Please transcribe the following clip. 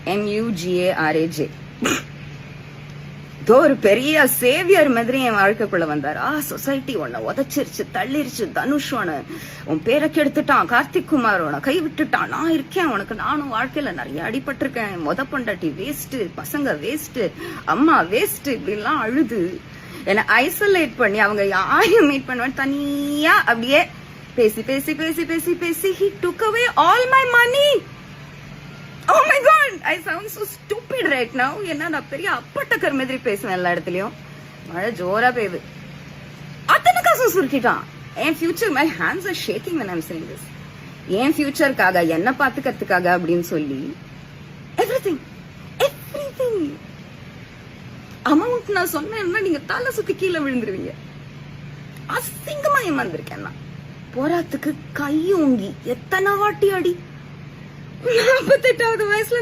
MUGARAJ. ஒரு பெரிய Xavier மாதிரி என் வாழ்க்கைக்குள்ள வந்தாரு. சொசைட்டி உன்னை உதச்சிருச்சு, தள்ளிருச்சு, தனுஷ் உன் பேரை கெடுத்துட்டான், கார்த்திக் குமார் உன கை விட்டுட்டான், நான் இருக்கேன் உனக்கு, நானும் வாழ்க்கையில நிறைய அடிபட்டிருக்கேன், பொண்டாட்டி வேஸ்ட், பசங்க வேஸ்ட், அம்மா வேஸ்ட், இப்படி எல்லாம் அழுது என்னை ஐசோலேட் பண்ணி அவங்க யாரையும் மீட் பண்ணுவேன் தனியா அப்படியே பேசி பேசி பேசி பேசி பேசி he took away all my money. Oh my god, I sound so stupid right now. என்ன நான் பெரிய அப்பட்டக்கர் மாதிரி பேசுவேன் எல்லா இடத்துலயும். மழை ஜோரா பெய்யுது. அத்தனை காசும் சுருக்கிட்டான். என் future, my hands are shaking when I'm saying this. என் ஃபியூச்சருக்காக, என்ன பாத்துக்கிறதுக்காக அப்படின்னு சொல்லி everything அமௌண்ட் நான் சொன்னேன்னா நீங்க தலை சுத்தி கீழே விழுந்துருவீங்க. அசிங்கமா ஏமாந்திருக்கேன் நான். போராத்துக்கு கை ஓங்கி எத்தனை வாட்டி அடி. 48வது வயசுல